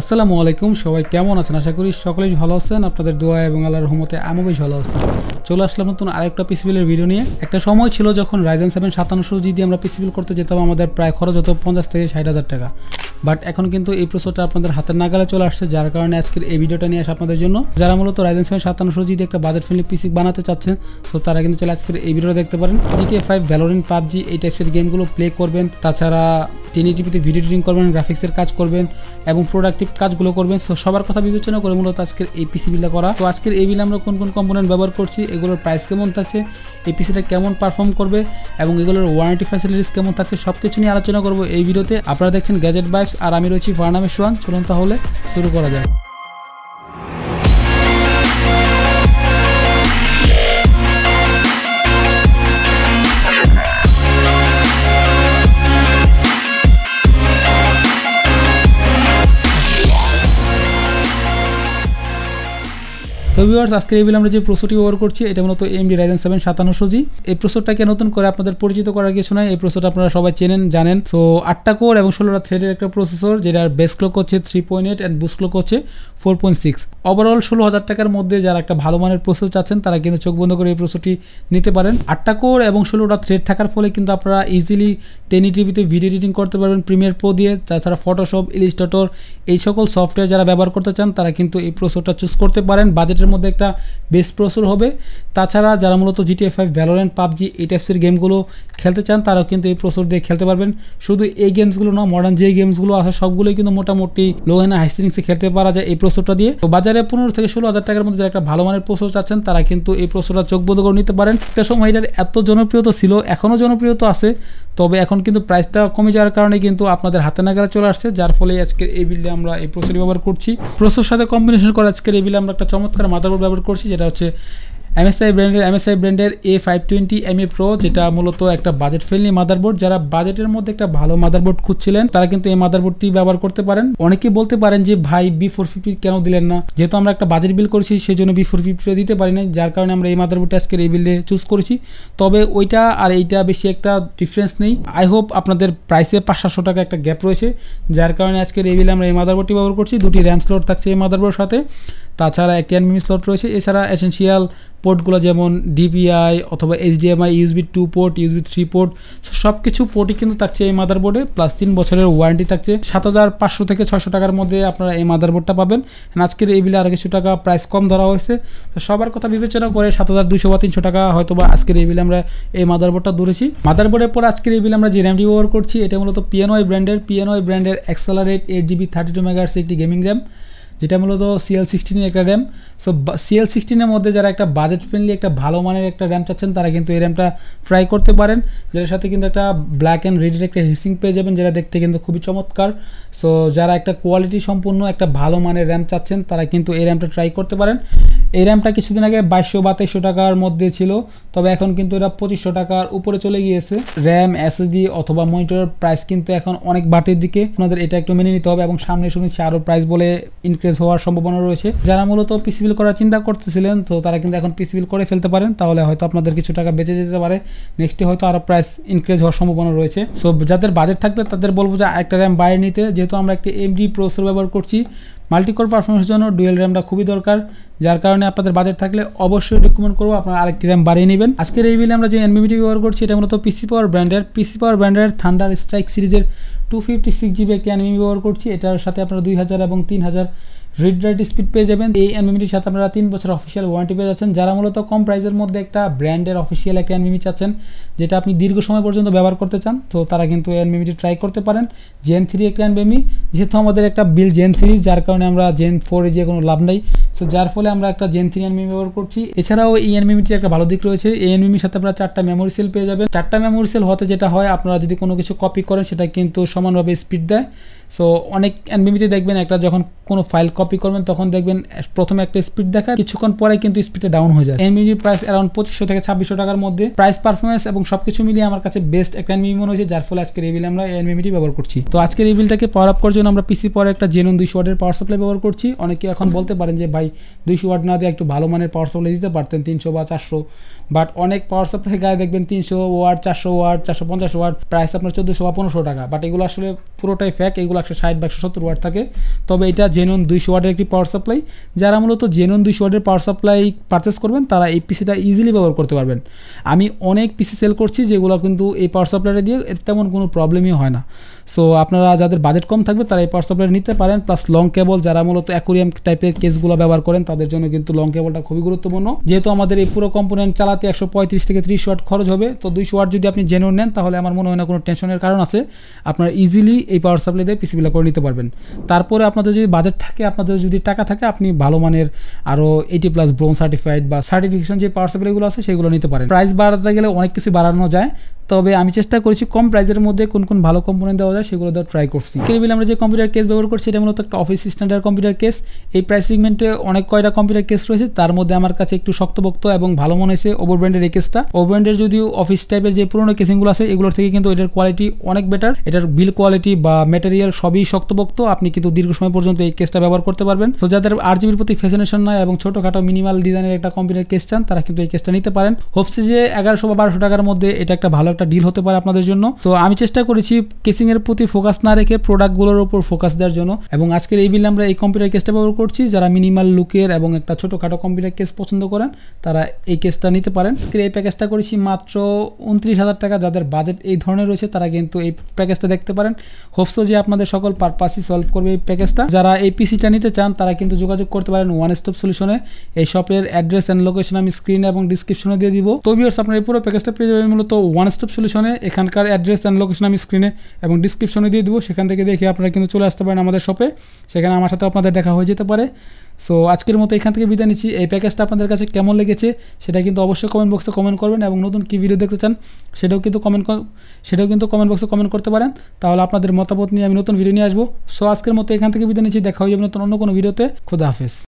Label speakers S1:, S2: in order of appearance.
S1: আসসালামু আলাইকুম, সবাই কেমন আছেন? আশা করি সকলেই ভালো আছেন। আপনাদের দোয়া এবং আল্লাহর রহমতে আমিও বেশ ভালো আছি। চলে আসলাম নতুন আরেকটা পিসি বিলের ভিডিও নিয়ে। একটা সময় ছিল যখন Ryzen 7 5700 দিয়ে আমরা পিসি বিল করতে যেতাম, আমাদের প্রায় খরচ হতো 50 থেকে 60,000 টাকা। বাট এখন কিন্তু এই প্রসেসরটা আপনাদের হাতের নাগালে চলে আসছে, যার কারণে আজকের এই ভিডিওটা নিয়ে আসা আপনাদের জন্য। যারা মূলত Ryzen 7 5700 দিয়ে একটা বাজেট ফ্রেন্ডলি পিসি বানাতে চাচ্ছেন, তো তারা কিন্তু চলে আজকের এই ভিডিওটা দেখতে পারেন। GTA 5, ভ্যালোরেন্ট, পাবজি এই টাইপসের গেমগুলো প্লে করবেন, তাছাড়া 1080p ভিডিও এডিটিং করবেন, গ্রাফিক্সের কাজ করবেন এবং প্রোডাক্টিভ কাজগুলো করবেন। সো সবার কথা বিবেচনা করে মূলত আজকের এই পিসি বিলটা করা। তো আজকের এই বিলে আমরা কোন কোন কম্পোনেন্ট ব্যবহার করছি, এগুলোর প্রাইস কেমন থাকছে, এই পিসিটা কেমন পারফর্ম করবে এবং এগুলোর ওয়ারেন্টি ফ্যাসিলিটিস কেমন থাকছে, সব কিছু নিয়ে আলোচনা করবো এই ভিডিওতে। আপনারা দেখছেন গ্যাজেট ভাইবস আর আমি রয়েছি ফারনামে সোহান। চলুন তাহলে শুরু করা যায়। তো ভিউয়ার্স, আজকে এই বিলে আমরা যে প্রসেসরটি ব্যবহার করছি এটা মূলত AMD Ryzen 7 5700G। এই প্রসেসরটাকে নতুন করে আপনাদের পরিচিত করার কিছু নয়, এই প্রসেসরটা আপনারা সবাই চেনেন জানেন। সো 8টা কোর এবং 16টা থ্রেডের একটা প্রসেসর, যেটার বেস ক্লক হচ্ছে 3.8 এন্ড বুস্ট ক্লক হচ্ছে 4.6। ওভারঅল 16,000 টাকার মধ্যে যারা একটা ভালো মানের প্রসেসর চাচ্ছেন তারা কিন্তু চোখ বন্ধ করে এই প্রসেসরটি নিতে পারেন। 8টা কোর এবং 16টা থ্রেড থাকার ফলে কিন্তু আপনারা ইজিলি 1080p ভিডিও এডিটিং করতে পারবেন প্রিমিয়ার প্রো দিয়ে। তাছাড়া ফটোশপ, ইলিস্ট্রেটর এই সকল সফটওয়্যার যারা ব্যবহার করতে চান তারা কিন্তু এই প্রসেসরটা চুজ করতে পারেন। বাজেটের মধ্যে একটা বেস্ট প্রসেসর হবে। তাছাড়া যারা মূলত GTA 5, ভ্যালোরেন্ট, পাবজি এই টাইপসের গেমগুলো খেলতে চান তারাও কিন্তু এই প্রসেসর দিয়ে খেলতে পারবেন। শুধু এই গেমসগুলো না, মডার্ন যে গেমসগুলো আছে সবগুলোই কিন্তু মোটামুটি লো এন্ড হাই সেটিংসে খেলতে পারা যায় এই প্রসেসরটা দিয়ে। তো বাজারে 15 থেকে 16,000 টাকার মধ্যে যারা একটা ভালো মানের প্রসেসর চাচ্ছেন তারা কিন্তু এই প্রসেসরটা চোখ বন্ধ করে নিতে পারেন। একটা সময় এটার এত জনপ্রিয়তা ছিল, এখনও জনপ্রিয়তা আছে, তবে এখন কিন্তু প্রাইসটা কমে যাওয়ার কারণে কিন্তু আপনাদের হাতে নাগালে চলে আসছে, যার ফলে আজকের এই বিলে আমরা এই প্রসেসর ব্যবহার করছি। প্রসেসর সাথে কম্বিনেশন করে আজকের এই বিলে আমরা একটা চমৎকার মাদারবোর্ড ব্যবহার করছি, যেটা হচ্ছে MSI ব্র্যান্ডের A520MA Pro, যেটা মূলত একটা বাজেট ফ্রেন্ডলি মাদারবোর্ড। যারা বাজেটের মধ্যে একটা ভালো মাদারবোর্ড খুঁজছিলেন তারা কিন্তু এই মাদারবোর্ডটি ব্যবহার করতে পারেন। অনেকেই বলতে পারেন যে ভাই B450 কেন দিলেন না, যেহেতু আমরা একটা বাজেট বিল করেছি সেই জন্য B450 দিতে পারি না, যার কারণে আমরা এই মাদারবোর্ডটা আজকের এই বিলে চুজ করেছি। তবে ওইটা আর এইটা বেশি একটা ডিফারেন্স নেই। আই হোপ আপনাদের প্রাইসে 500-700 টাকা একটা গ্যাপ রয়েছে, যার কারণে আজকের এই বিলে আমরা এই মাদারবোর্ডটি ব্যবহার করছি। 2টি র্যাম স্লট থাকছে এই মাদারবোর্ডের সাথে, তাছাড়া একটি NVMe স্লট রয়েছে। এছাড়া এসেনশিয়াল পোর্টগুলো যেমন DPI অথবা HDMI, USB 2 port, USB 3 port, সব কিছু পোর্টই কিন্তু থাকছে এই মাদারবোর্ডে, প্লাস 3 বছরের ওয়ারেন্টি থাকছে। 7,500 থেকে 600 টাকার মধ্যে আপনারা এই মাদারবোর্ডটা পাবেন। আজকের এই বিলে আরও কিছু টাকা প্রাইস কম ধরা হয়েছে, তো সবার কথা বিবেচনা করে 7,200 বা 300 টাকা হয়তো বা আজকের এই বিলে আমরা এই মাদারবোর্ডটা ধরেছি। মাদারবোর্ডের পর আজকের এই বিলে আমরা যে র্যামটি ব্যবহার করছি এটা মূলত PNY ব্র্যান্ডের Accelerate 8GB 32 MHz একটি গেমিং র্যাম, যেটা মূলত CL16 এর একটা র্যাম। সো CL16 এর মধ্যে যারা একটা বাজেট ফ্রেন্ডলি একটা ভালো মানের একটা র্যাম চাচ্ছেন তারা কিন্তু এই র্যামটা ট্রাই করতে পারেন, যেটার সাথে কিন্তু একটা ব্ল্যাক অ্যান্ড রেডের একটা হিটসিঙ্ক পেয়ে যাবেন, যেটা দেখতে কিন্তু খুবই চমৎকার। সো যারা একটা কোয়ালিটি সম্পূর্ণ একটা ভালো মানের র্যাম চাচ্ছেন তারা কিন্তু এই র্যামটা ট্রাই করতে পারেন। এই র্যামটা কিছুদিন আগে 2200 বা 2300 টাকার মধ্যে ছিল, তবে এখন কিন্তু এটা 2500 টাকার উপরে চলে গিয়েছে। র্যাম, SSD অথবা মনিটরের প্রাইস কিন্তু এখন অনেক বাড়তির দিকে, আপনাদের এটা একটু মেনে নিতে হবে এবং সামনে শুনেছি আরও প্রাইস বলে ইনক্রিজ হওয়ার সম্ভাবনা রয়েছে। যারা মূলত পিসি বিল করার চিন্তা করতেছিলেন তো তারা কিন্তু এখন পিসি বিল করে ফেলতে পারেন, তাহলে হয়তো আপনাদের কিছু টাকা বেঁচে যেতে পারে। নেক্সটে হয়তো আরও প্রাইস ইনক্রিজ হওয়ার সম্ভাবনা রয়েছে। সো যাদের বাজেট থাকবে তাদের বলবো যে একটা র্যাম বাইরে নিতে, যেহেতু আমরা একটি AMD প্রসেসর ব্যবহার করছি। মাল্টিকোর পারফরমেন্সের জন্য ডুয়েল র্যামটা খুবই দরকার, যার কারণে আপনাদের বাজেট থাকলে অবশ্যই রেকমেন্ড করবো আপনারা আরেকটি র্যাম বাড়িয়ে নেবেন। আজকের এই বিলে আমরা যে NVMe ব্যবহার করছি এটা মূলত PC Power ব্র্যান্ডের থান্ডার স্ট্রাইক সিরিজের 256GB একটি NVMe ব্যবহার করছি। এটার সাথে আপনারা 2000 এবং 3000 রিড রাইট স্পিড পেয়ে যাবেন। এই NVMeটির সাথে আপনারা 3 বছর অফিসিয়াল ওয়ারেন্টি পেয়ে যাচ্ছেন। যারা মূলত কম প্রাইসের মধ্যে একটা ব্র্যান্ডের অফিসিয়াল একটা NVMe চাচ্ছেন, যেটা আপনি দীর্ঘ সময় পর্যন্ত ব্যবহার করতে চান, তো তারা কিন্তু এই NVMeটি ট্রাই করতে পারেন। Gen 3 একটা NVMe, যেহেতু আমাদের একটা বিল Gen 3, যার কারণে আমরা Gen 4 এ যে কোনো লাভ নাই, সো যার ফলে আমরা একটা Gen 3 NVMe ব্যবহার করছি। এছাড়াও এই NVMeটির একটা ভালো দিক রয়েছে, এই NVMeর সাথে আপনারা 4টা মেমোরি সেল পেয়ে যাবেন। 4টা মেমোরি সেল হতে যেটা হয়, আপনারা যদি কোনো কিছু কপি করেন সেটা কিন্তু সমানভাবে স্পিড দেয়। সো অনেক NVMeতে দেখবেন একটা যখন কোনো ফাইল কপি কপি করবেন তখন দেখবেন প্রথমে একটা স্পিড দেখায়, কিছুক্ষণ পরে কিন্তু স্পিডটা ডাউন হয়ে যায়। এনভিএমির প্রাইস অ্যারাউন্ড 2500 থেকে 2600 টাকার মধ্যে। প্রাইস পারফরমেন্স এবং সবকিছু মিলিয়ে আমার কাছে বেস্ট একটা এনভিএমি মনে হয়েছে, যার ফলে আজকের এই বিলে আমরা এনভিএমিটি ব্যবহার করছি। তো আজকের এই বিলটাকে পাওয়ার আপ করার জন্য আমরা পিসি পরে একটা জেনুইন 200 ওয়াটের পাওয়ার সাপ্লাই ব্যবহার করছি। অনেকে এখন বলতে পারেন যে ভাই 200 ওয়াট না দিয়ে একটু ভালো মানের পাওয়ার সাপ্লাই দিতে পারতেন 300 বা 400, বাট অনেক পাওয়ার সাপ্লাই গায়ে দেখবেন 300 ওয়াট, 400 ওয়াট, 450 ওয়াট, প্রাইস আপনার 1400 বা 1500 টাকা। বাট এগুলো আসলে পুরোটাই ফ্যাক, এগুলো 160 বা 170 ওয়াট থাকে। তবে এটা জেনুইন 200 ওয়াটের একটি পাওয়ার সাপ্লাই। যারা মূলত জেনুইন 200 ওয়াটের পাওয়ার সাপ্লাই পারচেস করবেন তারা এই পিসিটা ইজিলি ব্যবহার করতে পারবেন। আমি অনেক পিসি সেল করছি যেগুলো কিন্তু এই পাওয়ার সাপ্লাইটা দিয়ে তেমন কোনো প্রবলেমই হয় না। সো আপনারা যাদের বাজেট কম থাকবে তারা এই পাওয়ার সাপ্লাই নিতে পারেন। প্লাস লং কেবল, যারা মূলত অ্যাকোরিয়াম টাইপের কেসগুলো ব্যবহার করেন তাদের জন্য কিন্তু লং কেবলটা খুবই গুরুত্বপূর্ণ। যেহেতু আমাদের এই পুরো কম্পোনেন্ট চালাতে 135 থেকে 30 ওয়াট খরচ হবে, তো 200 ওয়াট যদি আপনি জেনুইন নেন তাহলে আমার মনে হয় না কোনো টেনশনের কারণ আছে। আপনারা ইজিলি এই পাওয়ার সাপ্লাই দিয়ে পিসিগুলো করে নিতে পারবেন। তারপরে আপনাদের যদি বাজেট থাকে, আপনাদের যদি টাকা থাকে, আপনি ভালো মানের আরও 80+ ব্রোঞ্জ সার্টিফাইড বা সার্টিফিকেশন যে পাওয়ার সাপ্লাইগুলো আছে সেগুলো নিতে পারেন। প্রাইস বাড়াতে গেলে অনেক কিছু বাড়ানো যায়, তবে আমি চেষ্টা করেছি কম প্রাইসের মধ্যে কোন কোন ভালো কম্পোনেন্ট দেওয়া যায় সেগুলো দেওয়ার ট্রাই করছি। কেবিল আমরা যে কম্পিউটার কেস ব্যবহার করছি এটা মূলত একটা অফিস স্ট্যান্ডার্ড কম্পিউটার কেস। এই প্রাইস সেগমেন্টে অনেক কয়টা কম্পিউটার কেস রয়েছে, তার মধ্যে আমার কাছে একটু শক্তপোক্ত এবং ভালো মনে হয়েছে ওভার ব্র্যান্ডের এই কেসটা। ওভার ব্র্যান্ডের যদিও অফিস টাইপের যে পুরোনো কেসিংগুলো আছে এগুলোর থেকে কিন্তু এটার কোয়ালিটি অনেক বেটার। এটার বিল কোয়ালিটি বা ম্যাটেরিয়াল সবই শক্তপোক্ত, আপনি কিন্তু দীর্ঘ সময় পর্যন্ত এই কেসটা ব্যবহার করতে পারবেন। তো যাদের RGBর প্রতি ফ্যাসিনেশন নয় এবং ছোটোখাটো মিনিমাল ডিজাইনের একটা কম্পিউটার কেস চান তারা কিন্তু এই কেসটা নিতে পারেন। হোপসে যে 1100 বা 1200 টাকার মধ্যে এটা একটা ভালো একটা ডিল হতে পারে আপনাদের জন্য। তো আমি চেষ্টা করেছি কেসিং এর প্রতি ফোকাস না রেখে প্রোডাক্টগুলোর উপর ফোকাস দেওয়ার জন্য, এবং আজকের এই বিলে আমরা এই কম্পিউটার কেসটা ব্যবহার করছি। যারা মিনিমাল লুকের এবং একটা ছোটোখাটো কম্পিউটার কেস পছন্দ করেন তারা এই কেসটা নিতে পারেন। এই প্যাকেজটা করেছি মাত্র 29,000 টাকা। যাদের বাজেট এই ধরনের রয়েছে তারা কিন্তু এই প্যাকেজটা দেখতে পারেন। হোপসো যে আপনাদের সকল পারপাসই সলভ করবে এই প্যাকেজটা। যারা এই পিসিটা নিতে চান তারা কিন্তু যোগাযোগ করতে পারেন ওয়ান স্টপ সলিউশনে। এই শপের অ্যাড্রেস অ্যান্ড লোকেশন আমি স্ক্রিনে এবং ডিসক্রিপশনে দিয়ে দিব। তো ভিউয়ার্স আপনারা এই পুরো প্যাকেজটা পেয়ে যাবেন মূলত ওয়ান স্টপ সলিউশনে। এখানকার অ্যাড্রেস অ্যান্ড লোকেশন আমি স্ক্রিনে এবং ডিসক্রিপশনে দিয়ে দিব, সেখান থেকে দেখে আপনারা কিন্তু চলে আসতে পারেন আমাদের শপে, সেখানে আমার সাথে আপনাদের দেখা হয়ে যেতে পারে। সো আজকের মতো এখান থেকে বিদায় নিচ্ছি। এই প্যাকেজটা আপনাদের কাছে কেমন লেগেছে সেটা কিন্তু অবশ্যই কমেন্ট বক্সে কমেন্ট করবেন, এবং নতুন কী ভিডিও দেখতে চান সেটাও কিন্তু কমেন্ট বক্সে কমেন্ট করতে পারেন। তাহলে আপনাদের মতামত নিয়ে আমি নতুন ভিডিও নিয়ে আসবো। সো আজকের মতো এখান থেকে বিদায় নিচ্ছি, দেখা হয়ে যাবে নতুন অন্য কোনো ভিডিওতে। খোদা হাফেজ।